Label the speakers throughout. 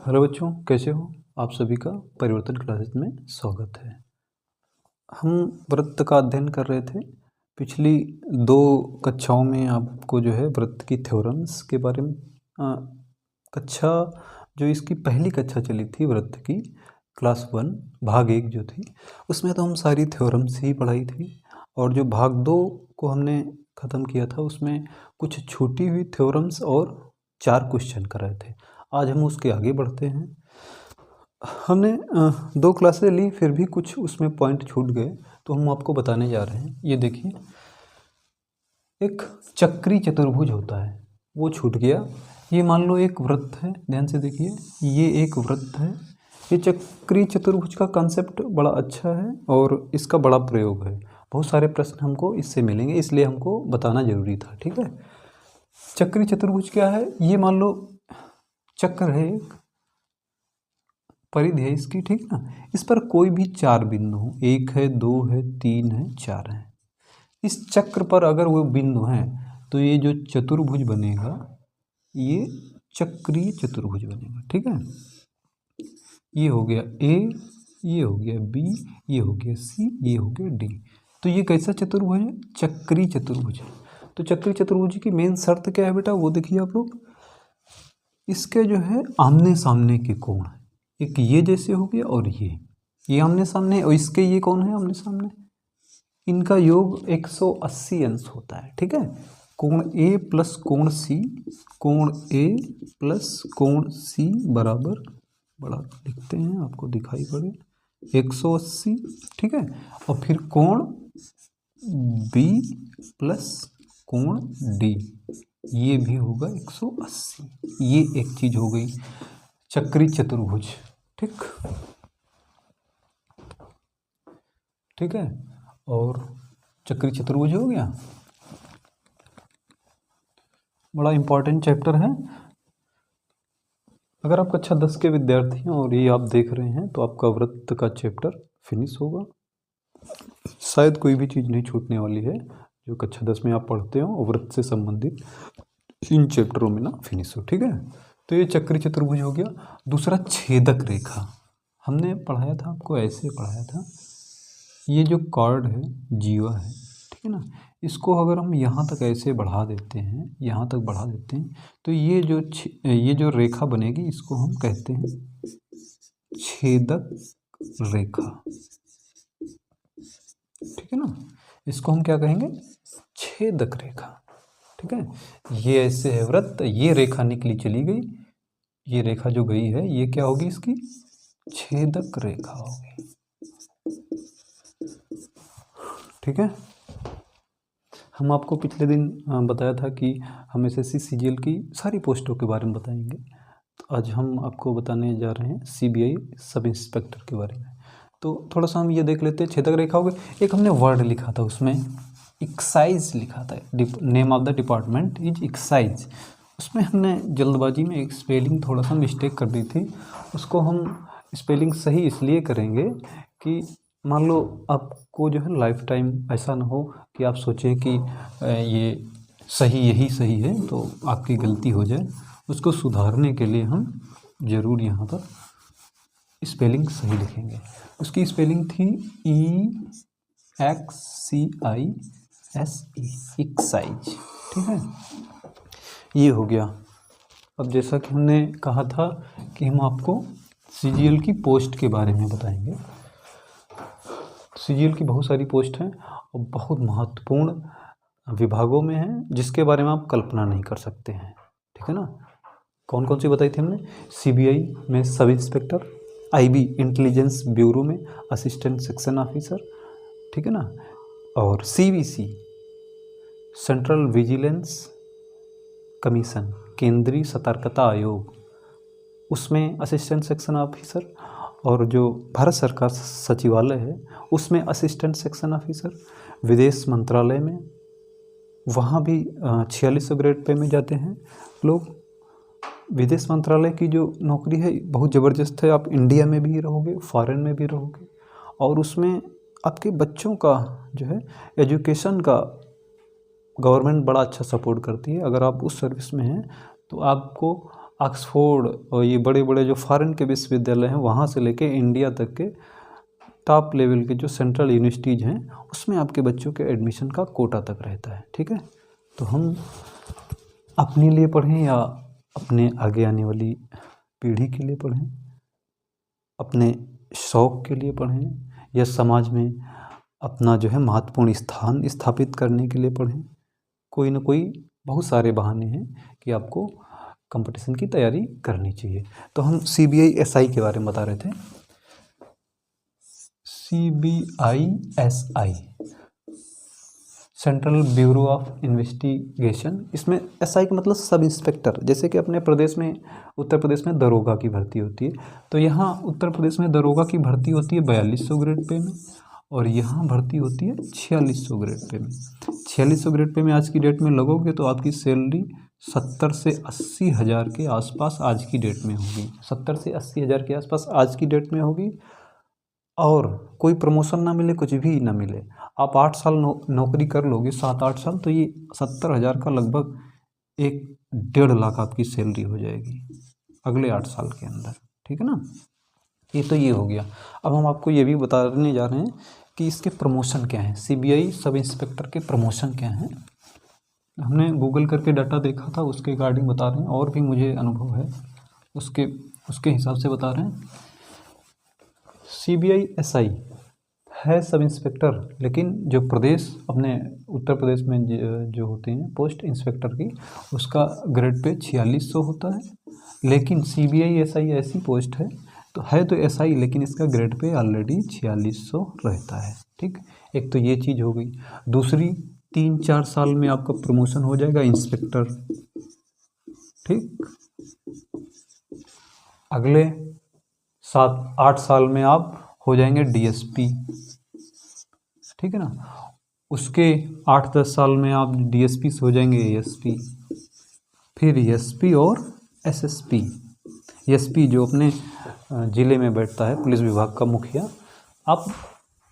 Speaker 1: Hello बच्चों, कैसे हो आप सभी का परिवर्तन क्लासेस में स्वागत है। हम वृत्त का अध्ययन कर रहे थे। पिछली 2 कक्षाओं में आपको जो है वृत्त की थ्योरम्स के बारे में कक्षा जो इसकी पहली कक्षा चली थी वृत्त की क्लास 1 भाग 1 जो थी, उसमें तो हम सारी थ्योरम्स ही पढ़ाई थी। और जो भाग 2 को हमने ख़त्म किया था उसमें कुछ छूटी हुई थ्योरम्स और 4 क्वेश्चन कराए थे। आज हम उसके आगे बढ़ते हैं। हमने 2 क्लासें ली, फिर भी कुछ उसमें पॉइंट छूट गए, तो हम आपको बताने जा रहे हैं। ये देखिए, एक चक्री चतुर्भुज होता है, वो छूट गया। ये मान लो एक वृत्त है, ध्यान से देखिए, ये एक वृत्त है। ये चक्री चतुर्भुज का कंसेप्ट बड़ा अच्छा है और इसका बड़ा प्रयोग है। बहुत सारे प्रश्न हमको इससे मिलेंगे, इसलिए हमको बताना ज़रूरी था। ठीक है, चक्री चतुर्भुज क्या है? ये मान लो चक्र है, एक परिधि है इसकी, ठीक ना। इस पर कोई भी 4 बिंदु हो, 1 है, 2 है, 3 है, 4 है। इस चक्र पर अगर वो बिंदु हैं तो ये जो चतुर्भुज बनेगा ये चक्रीय चतुर्भुज बनेगा। ठीक है, ये हो गया ए, ये हो गया बी, ये हो गया सी, ये हो गया डी। तो ये कैसा चतुर्भुज है? चक्रीय चतुर्भुज है। तो चक्रीय चतुर्भुज की मेन शर्त क्या है बेटा, वो देखिए आप लोग। इसके जो है आमने सामने के कोण, एक ये जैसे हो गया और ये आमने सामने, और इसके ये कौन है आमने सामने, इनका योग 180 अंश होता है। ठीक है, कोण ए प्लस कोण सी, कोण ए प्लस कोण सी बराबर, बड़ा लिखते हैं आपको दिखाई पड़े, 180। ठीक है, और फिर कोण बी प्लस कोण डी, ये भी होगा 180। ये एक चीज हो गई चक्री चतुर्भुज। ठीक है, और चक्री चतुर्भुज हो गया, बड़ा इंपॉर्टेंट चैप्टर है। अगर आप कक्षा 10 के विद्यार्थी हैं और ये आप देख रहे हैं तो आपका वृत्त का चैप्टर फिनिश होगा। शायद कोई भी चीज़ नहीं छूटने वाली है जो कक्षा 10 में आप पढ़ते हो और वृत्त से संबंधित इन चैप्टरों में ना फिनिश हो। ठीक है, तो ये चक्री चतुर्भुज हो गया। दूसरा छेदक रेखा, हमने पढ़ाया था, आपको ऐसे पढ़ाया था। ये जो कॉर्ड है, जीवा है, ठीक है ना, इसको अगर हम यहाँ तक ऐसे बढ़ा देते हैं, यहाँ तक बढ़ा देते हैं, तो ये जो रेखा बनेगी इसको हम कहते हैं छेदक रेखा। ठीक है ना, इसको हम क्या कहेंगे? छेदक रेखा। ठीक है, ये ऐसे है वृत्त, ये रेखा निकली चली गई, ये रेखा जो गई है ये क्या होगी? इसकी छेदक रेखा होगी। ठीक है, हम आपको पिछले दिन बताया था कि हम एसएससी सीजीएल की सारी पोस्टों के बारे में बताएंगे। तो आज हम आपको बताने जा रहे हैं सीबीआई सब इंस्पेक्टर के बारे में। तो थोड़ा सा हम ये देख लेते हैं। छेदक रेखा हो गई। एक हमने वर्ड लिखा था, उसमें एक्साइज लिखा था, name of the department is excise. उसमें हमने जल्दबाजी में एक स्पेलिंग थोड़ा सा मिस्टेक कर दी थी। उसको हम स्पेलिंग सही इसलिए करेंगे कि मान लो आपको जो है लाइफ टाइम ऐसा ना हो कि आप सोचें कि ये सही, यही सही है, तो आपकी गलती हो जाए। उसको सुधारने के लिए हम ज़रूर यहाँ पर स्पेलिंग सही लिखेंगे। उसकी स्पेलिंग थी EXCISE, एक्साइज। ठीक है, ये हो गया। अब जैसा कि हमने कहा था कि हम आपको सीजीएल की पोस्ट के बारे में बताएंगे। सीजीएल की बहुत सारी पोस्ट हैं और बहुत महत्वपूर्ण विभागों में हैं, जिसके बारे में आप कल्पना नहीं कर सकते हैं। ठीक है ना, कौन कौन सी बताई थी हमने? सीबीआई में sub inspector, IB intelligence bureau में असिस्टेंट सेक्शन ऑफिसर, ठीक है ना, और सीवीसी सेंट्रल विजिलेंस कमीशन, केंद्रीय सतर्कता आयोग, उसमें असिस्टेंट सेक्शन ऑफिसर, और जो भारत सरकार सचिवालय है उसमें असिस्टेंट सेक्शन ऑफिसर, विदेश मंत्रालय में, वहाँ भी 4600 ग्रेड पे में जाते हैं लोग। विदेश मंत्रालय की जो नौकरी है बहुत ज़बरदस्त है, आप इंडिया में भी रहोगे, फॉरेन में भी रहोगे, और उसमें आपके बच्चों का जो है एजुकेशन का गवर्नमेंट बड़ा अच्छा सपोर्ट करती है। अगर आप उस सर्विस में हैं तो आपको ऑक्सफोर्ड और ये बड़े बड़े जो फॉरेन के विश्वविद्यालय हैं वहाँ से लेके इंडिया तक के टॉप लेवल के जो सेंट्रल यूनिवर्सिटीज़ हैं उसमें आपके बच्चों के एडमिशन का कोटा तक रहता है। ठीक है, तो हम अपने लिए पढ़ें या अपने आगे आने वाली पीढ़ी के लिए पढ़ें, अपने शौक़ के लिए पढ़ें या समाज में अपना जो है महत्वपूर्ण स्थान स्थापित करने के लिए पढ़ें, कोई ना कोई बहुत सारे बहाने हैं कि आपको कंपटीशन की तैयारी करनी चाहिए। तो हम CBI-SI के बारे में बता रहे थे। CBI-SI central bureau of investigation, इसमें SI का मतलब सब इंस्पेक्टर। जैसे कि अपने प्रदेश में, उत्तर प्रदेश में दरोगा की भर्ती होती है, तो यहाँ उत्तर प्रदेश में दरोगा की भर्ती होती है 4200 ग्रेड पे में, और यहाँ भर्ती होती है 4600 ग्रेड पे में। 4600 ग्रेड पे में आज की डेट में लगोगे तो आपकी सैलरी 70 से 80 हज़ार के आसपास आज की डेट में होगी। 70 से 80 हज़ार के आसपास आज की डेट में होगी, और कोई प्रमोशन ना मिले, कुछ भी ना मिले, आप 8 साल नौकरी कर लोगे, 7-8 साल, तो ये 70 हज़ार का लगभग 1-1.5 लाख आपकी सैलरी हो जाएगी अगले 8 साल के अंदर। ठीक है ना, ये तो ये हो गया। अब हम आपको ये भी बताने जा रहे हैं कि इसके प्रमोशन क्या हैं, CBI सब इंस्पेक्टर के प्रमोशन क्या हैं। हमने गूगल करके डाटा देखा था, उसके रिगार्डिंग बता रहे हैं, और भी मुझे अनुभव है उसके हिसाब से बता रहे हैं। CBI-SI है सब इंस्पेक्टर, लेकिन जो प्रदेश अपने उत्तर प्रदेश में जो होते हैं पोस्ट इंस्पेक्टर की, उसका ग्रेड पे 4600 होता है। लेकिन CBI-SI ऐसी पोस्ट है तो SI, लेकिन इसका ग्रेड पे ऑलरेडी 4600 रहता है। ठीक, एक तो ये चीज़ हो गई। दूसरी, 3-4 साल में आपका प्रमोशन हो जाएगा इंस्पेक्टर। ठीक, अगले 7-8 साल में आप हो जाएंगे DSP। ठीक है ना, उसके 8-10 साल में आप DSP से हो जाएंगे ASP, फिर SP और SSP। SP जो अपने ज़िले में बैठता है, पुलिस विभाग का मुखिया, आप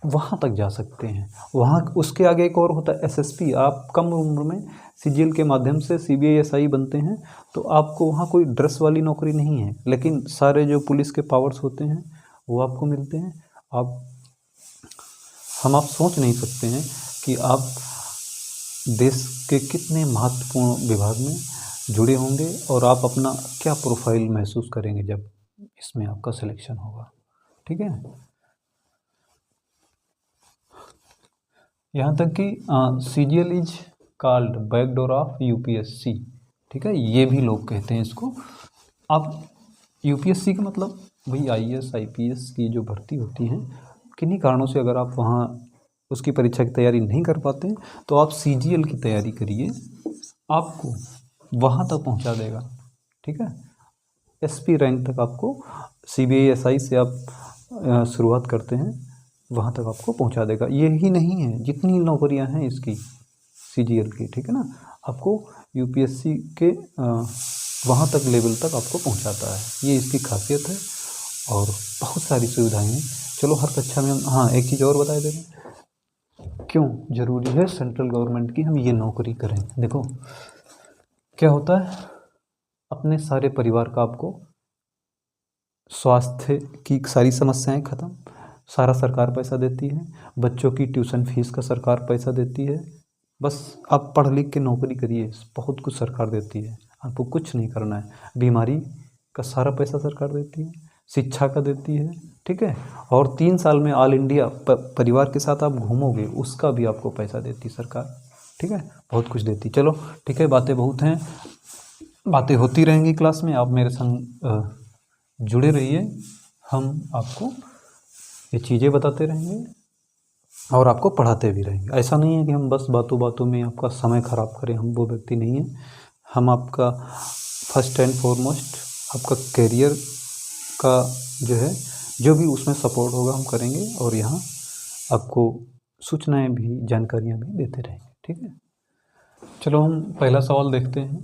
Speaker 1: वहाँ तक जा सकते हैं। वहाँ उसके आगे एक और होता है SSP। आप कम उम्र में CGL के माध्यम से CBI-SI बनते हैं, तो आपको वहाँ कोई ड्रेस वाली नौकरी नहीं है, लेकिन सारे जो पुलिस के पावर्स होते हैं वो आपको मिलते हैं। आप सोच नहीं सकते हैं कि आप देश के कितने महत्वपूर्ण विभाग में जुड़े होंगे, और आप अपना क्या प्रोफाइल महसूस करेंगे जब इसमें आपका सिलेक्शन होगा। ठीक है, यहाँ तक कि CGL is called backdoor of UPSC। ठीक है, ये भी लोग कहते हैं इसको। अब UPSC का मतलब भाई IAS IPS की जो भर्ती होती हैं, किन्हीं कारणों से अगर आप वहाँ उसकी परीक्षा की तैयारी नहीं कर पाते तो आप CGL की तैयारी करिए, आपको वहाँ तक पहुँचा देगा। ठीक है, SP रैंक तक आपको CBI-SI से आप शुरुआत करते हैं, वहाँ तक आपको पहुँचा देगा। यही नहीं है, जितनी नौकरियाँ हैं इसकी CGL की, ठीक है ना, आपको UPSC के वहाँ तक लेवल तक आपको पहुँचाता है। ये इसकी खासियत है, और बहुत सारी सुविधाएं हैं। चलो हर कक्षा में हम, हाँ, एक चीज़ और बता दे रहे हैं, क्यों ज़रूरी है सेंट्रल गवर्नमेंट की हम ये नौकरी करें। देखो क्या होता है, अपने सारे परिवार का आपको स्वास्थ्य की सारी समस्याएं ख़त्म, सारा सरकार पैसा देती है, बच्चों की ट्यूशन फीस का सरकार पैसा देती है। बस आप पढ़ लिख के नौकरी करिए, बहुत कुछ सरकार देती है, आपको कुछ नहीं करना है। बीमारी का सारा पैसा सरकार देती है, शिक्षा का देती है। ठीक है, और 3 साल में ऑल इंडिया परिवार के साथ आप घूमोगे, उसका भी आपको पैसा देती सरकार। ठीक है, बहुत कुछ देती। चलो ठीक है, बातें बहुत हैं, बातें होती रहेंगी क्लास में, आप मेरे संग जुड़े रहिए। हम आपको ये चीज़ें बताते रहेंगे और आपको पढ़ाते भी रहेंगे। ऐसा नहीं है कि हम बस बातों बातों में आपका समय ख़राब करें, हम वो व्यक्ति नहीं हैं। हम आपका फर्स्ट एंड फॉरमोस्ट आपका करियर का जो है, जो भी उसमें सपोर्ट होगा हम करेंगे, और यहाँ आपको सूचनाएं भी, जानकारियाँ भी देते रहेंगे। ठीक है, चलो हम पहला सवाल देखते हैं,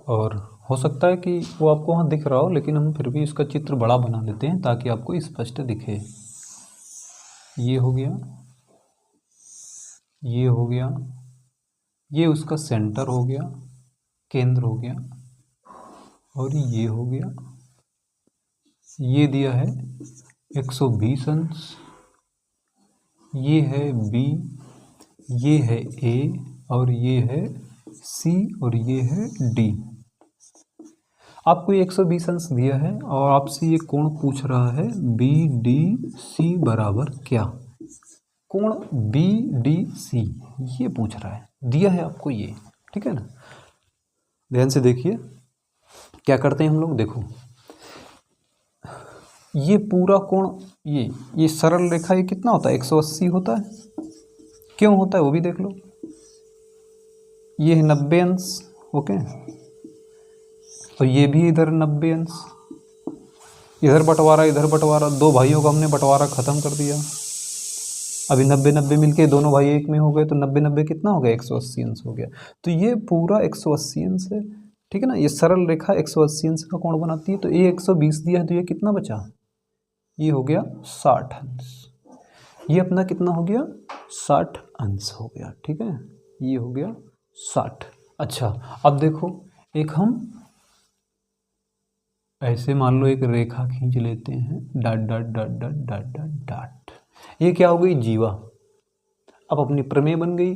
Speaker 1: और हो सकता है कि वो आपको वहाँ दिख रहा हो, लेकिन हम फिर भी इसका चित्र बड़ा बना लेते हैं ताकि आपको स्पष्ट दिखे। ये हो गया, ये हो गया, ये उसका सेंटर हो गया, केंद्र हो गया। और ये हो गया, ये दिया है 120 अंश, ये है बी, ये है ए, और ये है सी, और ये है डी। आपको ये 120 अंश दिया है और आपसे ये कोण पूछ रहा है बी डी सी बराबर क्या। कोण बी डी सी ये पूछ रहा है, दिया है आपको ये, ठीक है ना। ध्यान से देखिए क्या करते हैं हम लोग। देखो ये पूरा कोण, ये सरल रेखा ये कितना होता है, 180 होता है। क्यों होता है वो भी देख लो। ये है 90 अंश, ओके, तो ये भी इधर 90 अंश, इधर बंटवारा इधर बंटवारा, दो भाइयों का हमने बंटवारा खत्म कर दिया। अभी 90-90 मिलके दोनों भाई एक में हो गए, तो 90-90 कितना हो गया, 180 अंश हो गया। तो ये पूरा 180 अंश है, ठीक है ना। ये सरल रेखा 180 अंश का कोण बनाती है। तो ये 120 दिया है, तो ये कितना बचा, ये हो गया 60 अंश। ये अपना कितना हो गया, 60 अंश हो गया, ठीक है। ये हो गया 60। अच्छा अब देखो, एक हम ऐसे मान लो एक रेखा खींच लेते हैं, dot dot dot dot dot dot dot. ये क्या हो गई, जीवा। अब अपनी प्रमेय बन गई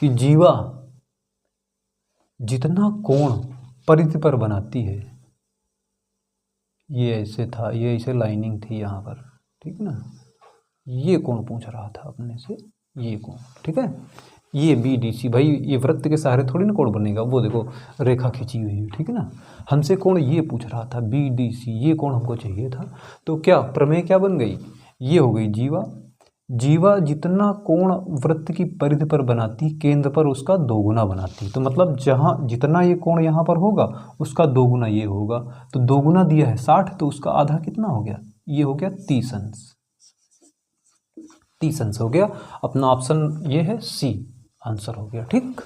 Speaker 1: कि जीवा जितना कोण परिधि पर बनाती है, ये ऐसे था, ये ऐसे लाइनिंग थी यहाँ पर, ठीक है ना। ये कोण पूछ रहा था अपने से, ये कोण, ठीक है। ये बी डी सी, भाई ये वृत्त के सहारे थोड़ी ना कोण बनेगा, वो देखो रेखा खींची हुई है, ठीक है ना। हमसे कोण ये पूछ रहा था बी डी सी, ये कोण हमको चाहिए था। तो क्या प्रमेय क्या बन गई, ये हो गई जीवा। जीवा जितना कोण वृत्त की परिधि पर बनाती, केंद्र पर उसका दोगुना बनाती। तो मतलब जहाँ जितना ये कोण यहाँ पर होगा उसका दोगुना ये होगा। तो दोगुना दिया है 60, तो उसका आधा कितना हो गया, ये हो गया 30 अंश। 30 अंश हो गया। अपना ऑप्शन ये है सी, आंसर हो गया। ठीक,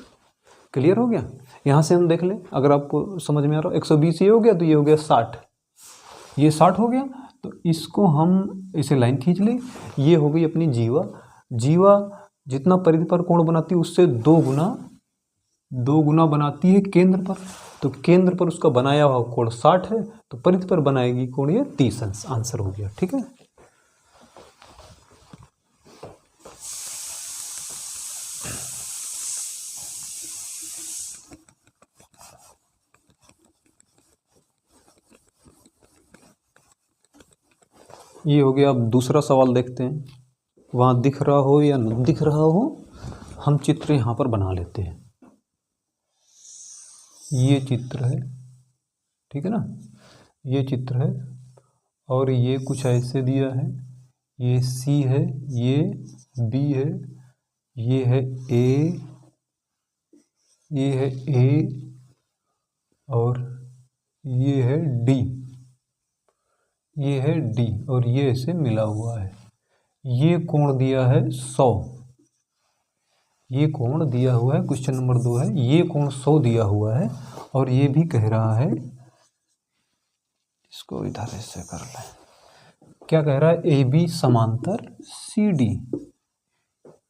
Speaker 1: क्लियर हो गया। यहाँ से हम देख लें, अगर आपको समझ में आ रहा हो, 120 ये हो गया, तो ये हो गया 60, ये 60 हो गया। तो इसको हम इसे लाइन खींच लें, ये हो गई अपनी जीवा। जीवा जितना परिधि पर कोण बनाती है उससे दो गुना बनाती है केंद्र पर। तो केंद्र पर उसका बनाया हुआ कोण 60 है, तो परिधि पर बनाएगी कोण ये 30 अंश। आंसर हो गया। ठीक है, ये हो गया। अब दूसरा सवाल देखते हैं, वहाँ दिख रहा हो या नहीं दिख रहा हो, हम चित्र यहाँ पर बना लेते हैं। ये चित्र है, ठीक है ना, ये चित्र है और ये कुछ ऐसे दिया है, ये सी है, ये बी है, ये है ए, ये है ए और ये है डी, ये है डी और ये ऐसे मिला हुआ है। ये कोण दिया है 100, ये कोण दिया हुआ है, क्वेश्चन नंबर 2 है, ये कोण 100 दिया हुआ है और ये भी कह रहा है, इसको इधर ऐसे कर लें, क्या कह रहा है, ए बी समांतर सी डी।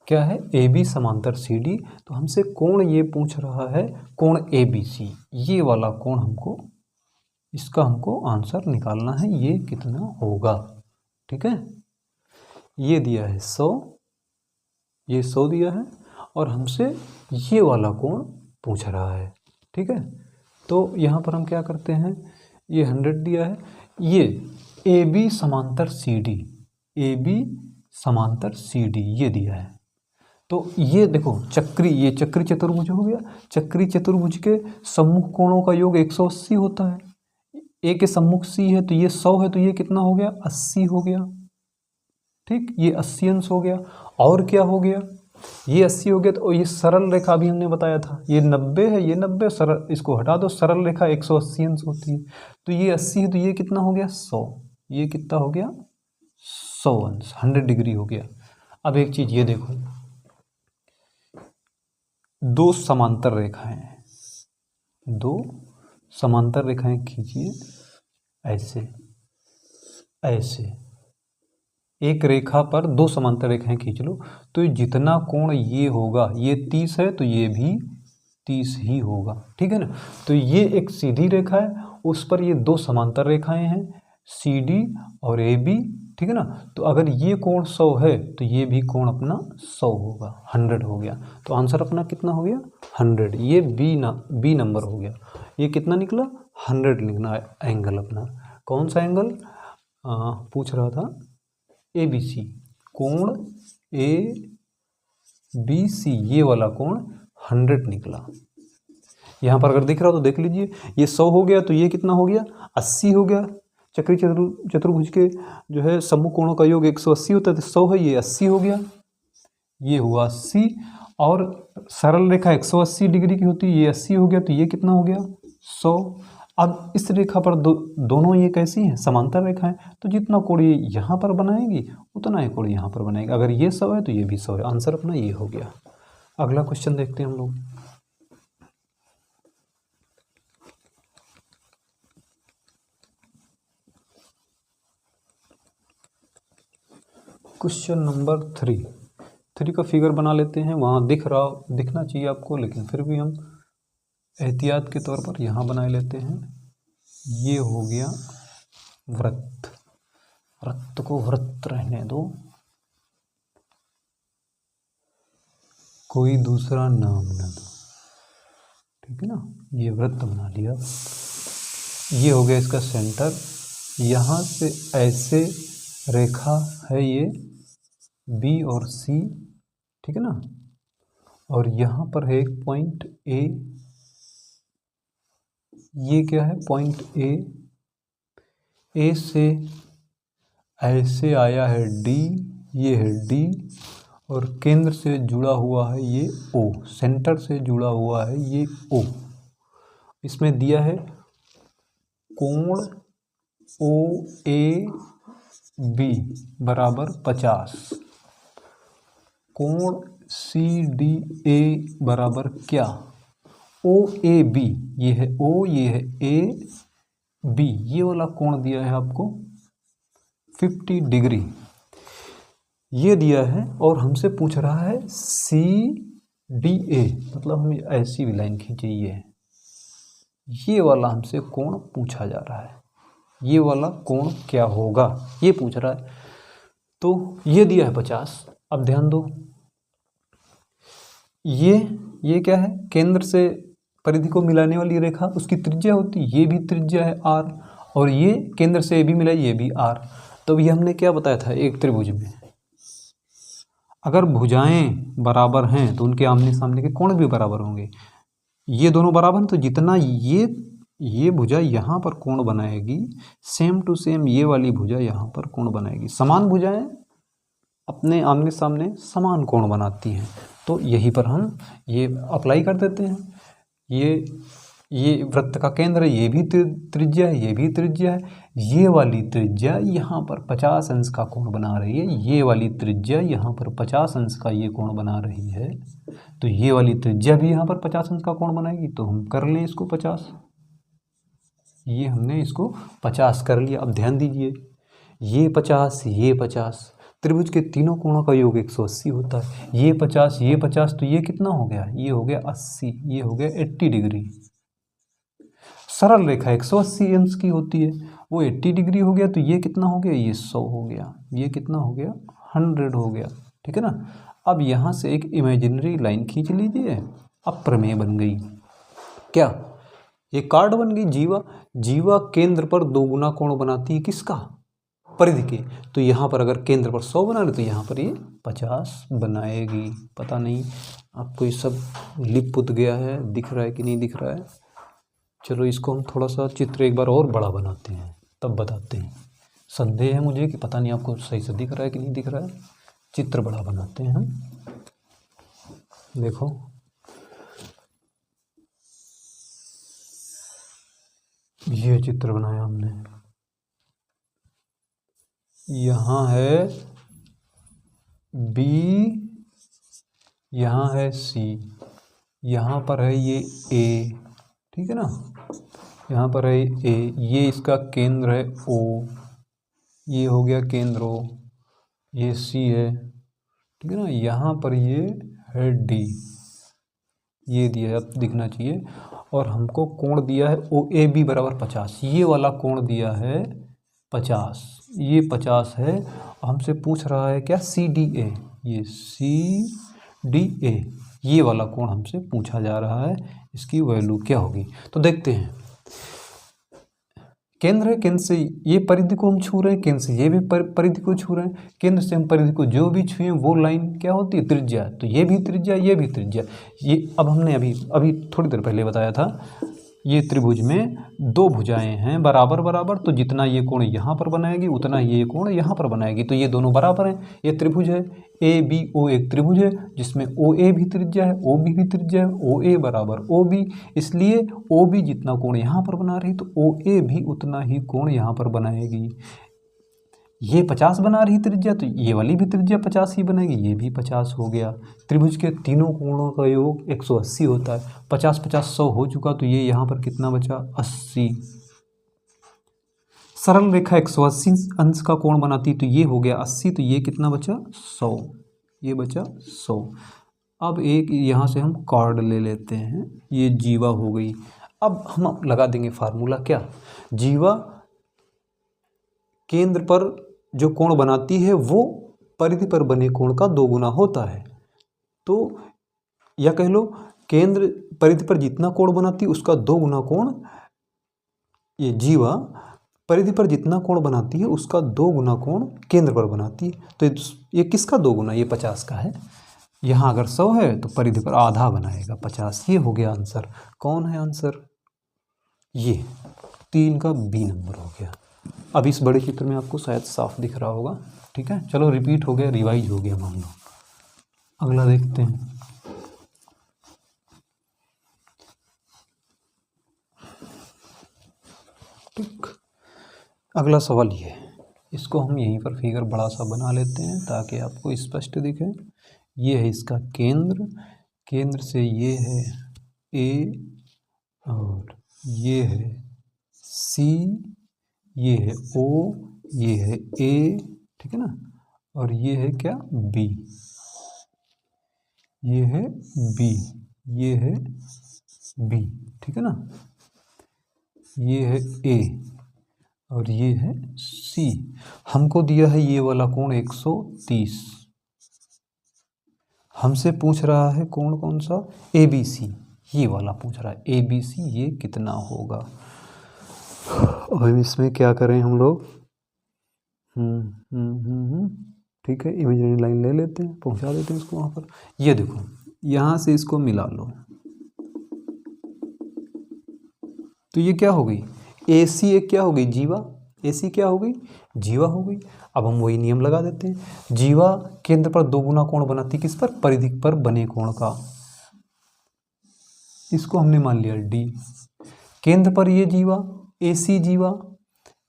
Speaker 1: क्या है, ए बी समांतर सी डी। तो हमसे कोण ये पूछ रहा है, कोण ए बी सी, ये वाला कोण हमको, इसका हमको आंसर निकालना है, ये कितना होगा। ठीक है, ये दिया है 100, ये 100 दिया है और हमसे ये वाला कोण पूछ रहा है। ठीक है, तो यहाँ पर हम क्या करते हैं, ये 100 दिया है, ये ए बी समांतर सी डी, ए बी समांतर सी डी ये दिया है। तो ये देखो चक्री, ये चक्री चतुर्भुज हो गया। चक्री चतुर्भुज के सम्मुख कोणों का योग 180 होता है। ए के सम्मुख सी है तो ये 100 है, तो ये कितना हो गया, 80 हो गया। ठीक, ये 80 अंश हो गया। और क्या हो गया, ये 80 हो गया। तो ये सरल रेखा भी हमने बताया था, ये 90 है, ये 90, सरल, इसको हटा दो, सरल रेखा 180 अंश होती है। तो ये 80 है, तो ये कितना हो गया, 100, ये कितना हो गया, 100 अंश, 100 डिग्री हो गया। अब एक चीज ये देखो, दो समांतर रेखाएं, दो समांतर रेखाएं खींचिए ऐसे ऐसे, एक रेखा पर दो समांतर रेखाएं खींच लो, तो जितना कोण ये होगा, ये 30 है तो ये भी 30 ही होगा। ठीक है ना, तो ये एक सीधी रेखा है, उस पर ये दो समांतर रेखाएं हैं CD और AB, ठीक है ना। तो अगर ये कोण 100 है तो ये भी कोण अपना 100 होगा, 100 हो गया। तो आंसर अपना कितना हो गया? 100। ये बी नंबर हो गया। ये कितना निकला? 100 निकला एंगल अपना। कौन सा एंगल पूछ रहा था? ABC, कोण ABC, ये वाला कोण 100 निकला। यहाँ पर अगर दिख रहा हो तो देख लीजिए, ये 100 हो गया तो ये कितना हो गया? 80 हो गया। चक्री चतुर्भुज के जो है समूह कोणों का योग 180 होता है, तो 100 है, ये 80 हो गया, ये हुआ 80। और सरल रेखा 180 डिग्री की होती है, ये 80 हो गया, तो ये कितना हो गया? 100। अब इस रेखा पर दोनों ये कैसी हैं? समांतर रेखा है, तो जितना कोण ये यहाँ पर बनाएगी उतना ही कोण यहाँ पर बनाएगी। अगर ये 100 है तो ये भी 100 है। आंसर अपना ये हो गया। अगला क्वेश्चन देखते हैं हम लोग। क्वेश्चन नंबर 3 का फिगर बना लेते हैं। वहाँ दिखना चाहिए आपको, लेकिन फिर भी हम एहतियात के तौर पर यहाँ बना लेते हैं। ये हो गया वृत्त। वृत्त को वृत्त रहने दो, कोई दूसरा नाम न दो, ठीक है ना। ये वृत्त बना लिया। ये हो गया इसका सेंटर। यहाँ से ऐसे रेखा है ये B और C, ठीक है ना। और यहाँ पर है एक पॉइंट A। ये क्या है? पॉइंट A से ऐसे आया है D, ये है D, और केंद्र से जुड़ा हुआ है ये O, सेंटर से जुड़ा हुआ है ये O। इसमें दिया है कोण OAB बराबर 50, कोण CDA बराबर क्या? OAB, ये है O, ये है AB, ये वाला कोण दिया है आपको 50 डिग्री, ये दिया है। और हमसे पूछ रहा है CDA, मतलब हमें ऐसी भी लाइन खींची, ये वाला हमसे कोण पूछा जा रहा है। ये वाला कोण क्या होगा, ये पूछ रहा है। तो ये दिया है 50। अब ध्यान दो, ये क्या है? केंद्र से परिधि को मिलाने वाली रेखा, उसकी त्रिज्या होती है, ये भी त्रिज्या है R, और ये केंद्र से भी मिला, ये भी R। तो ये हमने क्या बताया था? एक त्रिभुज में अगर भुजाएं बराबर हैं तो उनके आमने सामने के कोण भी बराबर होंगे। ये दोनों बराबर हैं, तो जितना ये भुजा यहाँ पर कोण बनाएगी, सेम टू सेम ये वाली भुजा यहाँ पर कोण बनाएगी। समान भुजाएं अपने आमने सामने समान कोण बनाती हैं। तो यहीं पर हम ये अप्लाई कर देते हैं। ये वृत्त का केंद्र है, ये भी त्रिज्या है, ये भी त्रिज्या है। ये वाली त्रिज्या यहाँ पर 50 अंश का कोण बना रही है, ये वाली त्रिज्या यहाँ पर 50 अंश का ये कोण बना रही है। तो ये वाली त्रिज्या भी यहाँ पर 50 अंश का कोण बनाएगी। तो हम कर लें इसको 50, ये हमने इसको 50 कर लिया। अब ध्यान दीजिए, ये 50, ये 50, त्रिभुज के तीनों कोणों का योग 180 होता है। ये 50, ये 50, तो ये कितना हो गया? ये हो गया 80, ये हो गया 80 डिग्री। सरल रेखा 180 अंश की होती है, वो 80 डिग्री हो गया, तो ये कितना हो गया? ये 100 हो गया। ये कितना हो गया? 100 हो गया, ठीक है ना। अब यहाँ से एक इमेजिनरी लाइन खींच लीजिए, अब प्रमेय बन गई। क्या? एक कार्ड बन गई। जीवा केंद्र पर 2 गुना कोण बनाती है, किसका? परिधि के। तो यहाँ पर अगर केंद्र पर 100 बना ले तो यहाँ पर ये 50 बनाएगी। पता नहीं आपको ये सब लिप पुत गया है, दिख रहा है कि नहीं दिख रहा है। चलो इसको हम थोड़ा सा चित्र एक बार और बड़ा बनाते हैं, तब बताते हैं। संदेह है मुझे कि पता नहीं आपको सही से दिख रहा है कि नहीं दिख रहा है। चित्र बड़ा बनाते हैं हम। देखो, ये चित्र बनाया हमने। यहाँ है B, यहाँ है C, यहाँ पर है ये A, ठीक है ना। यहाँ पर है A, ये इसका केंद्र है O, ये हो गया केंद्र O, ये C है, ठीक है ना। यहाँ पर ये है D, ये दिया है, अब दिखना चाहिए। और हमको कोण दिया है OAB बराबर 50, ये वाला कोण दिया है 50, ये 50 है। हमसे पूछ रहा है क्या CDA, ये CDA ये वाला कोण हमसे पूछा जा रहा है, इसकी वैल्यू क्या होगी। तो देखते हैं, केंद्र है, केंद्र से ये परिधि को हम छू रहे हैं, केंद्र से ये भी परिधि को छू रहे हैं, केंद्र से हम परिधि को जो भी छुए वो लाइन क्या होती है, त्रिज्या। तो ये भी त्रिज्या, ये भी त्रिज्या। ये अब हमने अभी थोड़ी देर पहले बताया था, ये त्रिभुज में दो भुजाएं हैं बराबर बराबर, तो जितना ये कोण यहाँ पर बनाएगी उतना ये कोण यहाँ पर बनाएगी, तो ये दोनों बराबर हैं। ये त्रिभुज है ABO, एक त्रिभुज है जिसमें OA भी त्रिज्या है, OB भी त्रिज्या है, OA बराबर OB, इसलिए OB जितना कोण यहाँ पर बना रही तो OA भी उतना ही कोण यहाँ पर बनाएगी। ये 50 बना रही त्रिज्या, तो ये वाली भी त्रिज्या 50 ही बनेगी, ये भी 50 हो गया। त्रिभुज के तीनों कोणों का योग 180 होता है। 50 50 100 हो चुका, तो ये यहाँ पर कितना बचा, 80। सरल रेखा 180 अंश का कोण बनाती, तो ये हो गया 80, तो ये कितना बचा, 100, ये बचा 100। अब एक यहाँ से हम कॉर्ड ले लेते हैं, ये जीवा हो गई। अब हम लगा देंगे फार्मूला, क्या, जीवा केंद्र पर जो कोण बनाती है वो परिधि पर बने कोण का 2 गुना होता है। तो या कह लो केंद्र परिधि पर जितना कोण बनाती है उसका 2 गुना कोण, ये जीवा परिधि पर जितना कोण बनाती है उसका 2 गुना कोण केंद्र पर बनाती है। तो ये किसका 2 गुना, ये 50 का है। यहाँ अगर 100 है तो परिधि पर आधा बनाएगा 50। ये हो गया आंसर। कौन है आंसर, ये 3 का B नंबर हो गया। अब इस बड़े चित्र में आपको शायद साफ दिख रहा होगा, ठीक है। चलो रिपीट हो गया, रिवाइज हो गया मान लो। अगला देखते हैं, ठीक। अगला सवाल ये है, इसको हम यहीं पर फिगर बड़ा सा बना लेते हैं ताकि आपको स्पष्ट दिखे। ये है इसका केंद्र, केंद्र से ये है A और ये है C, ये है O, ये है A, ठीक है ना, और ये है क्या, B, ये है B, ये है B, ठीक है ना, ये है A और ये है C। हमको दिया है ये वाला कोण 130, हमसे पूछ रहा है कोण कौन सा, ABC, ये वाला पूछ रहा है ABC, ये कितना होगा। अब इसमें क्या करें हम लोग, ठीक है, इमेजिनरी लाइन ले लेते हैं, पहुंचा देते हैं इसको वहाँ पर। ये देखो, यहाँ से इसको मिला लो, तो ये क्या हो गई, AC एक क्या हो गई, जीवा, AC क्या हो गई, जीवा हो गई। अब हम वही नियम लगा देते हैं, जीवा केंद्र पर 2 गुना कोण बनाती, किस पर, परिधि पर बने कोण का। इसको हमने मान लिया D। केंद्र पर ये जीवा AC जीवा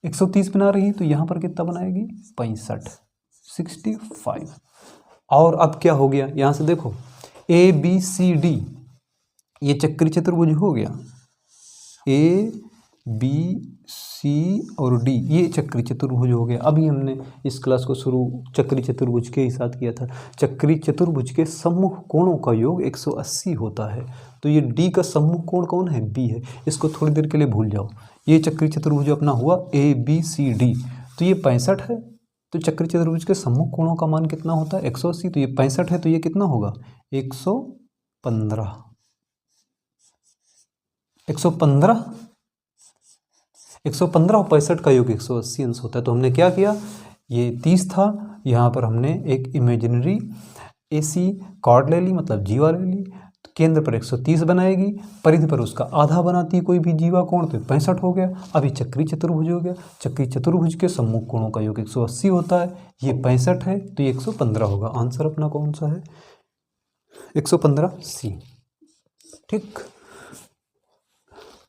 Speaker 1: 130 बना रही है, तो यहाँ पर कितना बनाएगी, 65, 65। और अब क्या हो गया, यहाँ से देखो ABCD ये चक्री चतुर्भुज हो गया, ABC और D ये चक्री चतुर्भुज हो गया। अभी हमने इस क्लास को शुरू चक्री चतुर्भुज के ही साथ किया था। चक्री चतुर्भुज के सम्मुख कोणों का योग 180 होता है, तो ये D का सम्मुख कोण कौन है, B है। इसको थोड़ी देर के लिए भूल जाओ। ये चक्री चतुर्भुज अपना हुआ ABCD, तो ये 65 है, तो चक्री चतुर्भुज के सम्मुख कोणों का मान कितना होता है, 180, तो ये 65 है, तो ये कितना होगा, 115, 115, 115 और 65 का योग 180 अंश होता है। तो हमने क्या किया, ये 30 था, यहाँ पर हमने एक इमेजिनरी AC कॉर्ड ले ली, मतलब जीवा ले ली। तो केंद्र पर 130 बनाएगी, परिधि पर उसका आधा बनाती है कोई भी जीवा कोण, तो 65 हो गया। अभी चक्री चतुर्भुज हो गया, चक्री चतुर्भुज के सम्मुख कोणों का योग 180 होता है, ये 65 है, तो ये 115 होगा। आंसर अपना कौन सा है, 115C, ठीक।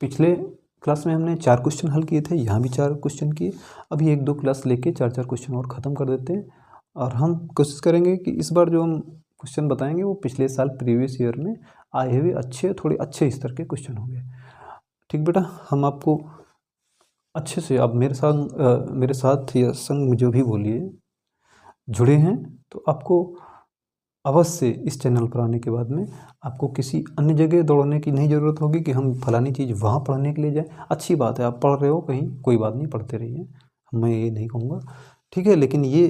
Speaker 1: पिछले क्लास में हमने 4 क्वेश्चन हल किए थे, यहाँ भी 4 क्वेश्चन किए। अभी 1-2 क्लास लेके 4-4 क्वेश्चन और ख़त्म कर देते हैं, और हम कोशिश करेंगे कि इस बार जो हम क्वेश्चन बताएंगे वो पिछले साल प्रीवियस ईयर में आए हुए अच्छे, थोड़े अच्छे स्तर के क्वेश्चन होंगे, ठीक बेटा। हम आपको अच्छे से, आप मेरे साथ या संग जो भी बोलिए जुड़े हैं, तो आपको अवश्य इस चैनल पर आने के बाद में आपको किसी अन्य जगह दौड़ने की नहीं ज़रूरत होगी कि हम फलानी चीज़ वहाँ पढ़ने के लिए जाएँ। अच्छी बात है, आप पढ़ रहे हो कहीं, कोई बात नहीं, पढ़ते रहिए, मैं ये नहीं कहूँगा, ठीक है। लेकिन ये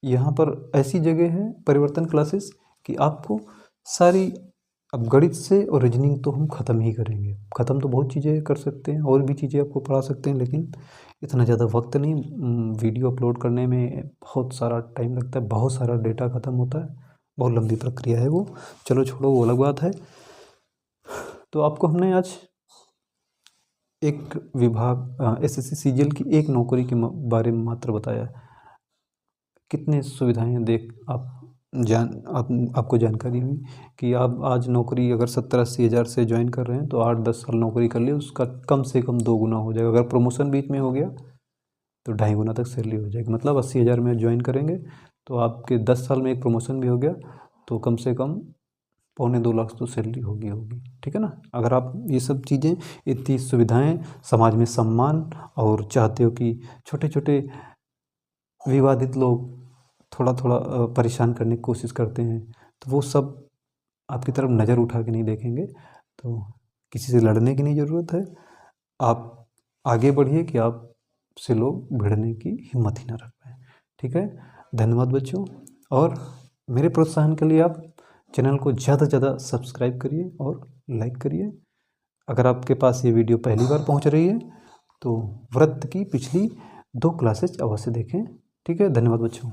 Speaker 1: यहाँ पर ऐसी जगह है परिवर्तन क्लासेस कि आपको सारी, अब गणित से और रीजनिंग तो हम ख़त्म ही करेंगे, ख़त्म तो बहुत चीज़ें कर सकते हैं, और भी चीज़ें आपको पढ़ा सकते हैं, लेकिन इतना ज़्यादा वक्त नहीं। वीडियो अपलोड करने में बहुत सारा टाइम लगता है, बहुत सारा डेटा ख़त्म होता है, बहुत लंबी प्रक्रिया है वो। चलो छोड़ो, वो अलग बात है। तो आपको हमने आज एक विभाग एसएससी सीजीएल की एक नौकरी के बारे में मात्र बताया। कितने सुविधाएं देख आप आपको जानकारी हुई कि आप आज नौकरी अगर 70-80 हज़ार से ज्वाइन कर रहे हैं तो 8-10 साल नौकरी कर लिए, उसका कम से कम 2 गुना हो जाएगा। अगर प्रमोशन बीच में हो गया तो 2.5 गुना तक सैलरी हो जाएगी। मतलब 80 हज़ार में ज्वाइन करेंगे तो आपके 10 साल में एक प्रमोशन भी हो गया तो कम से कम 1.25-2 लाख तो सैलरी होगी, ठीक है ना। अगर आप ये सब चीज़ें, इतनी सुविधाएं, समाज में सम्मान, और चाहते हो कि छोटे छोटे विवादित लोग थोड़ा थोड़ा परेशान करने की कोशिश करते हैं, तो वो सब आपकी तरफ नज़र उठा के नहीं देखेंगे, तो किसी से लड़ने की नहीं ज़रूरत है। आप आगे बढ़िए कि आपसे लोग भिड़ने की हिम्मत ही ना रख पाएँ, ठीक है। धन्यवाद बच्चों, और मेरे प्रोत्साहन के लिए आप चैनल को ज़्यादा से ज़्यादा सब्सक्राइब करिए और लाइक करिए। अगर आपके पास ये वीडियो पहली बार पहुंच रही है तो वृत्त की पिछली 2 क्लासेज अवश्य देखें, ठीक है। धन्यवाद बच्चों।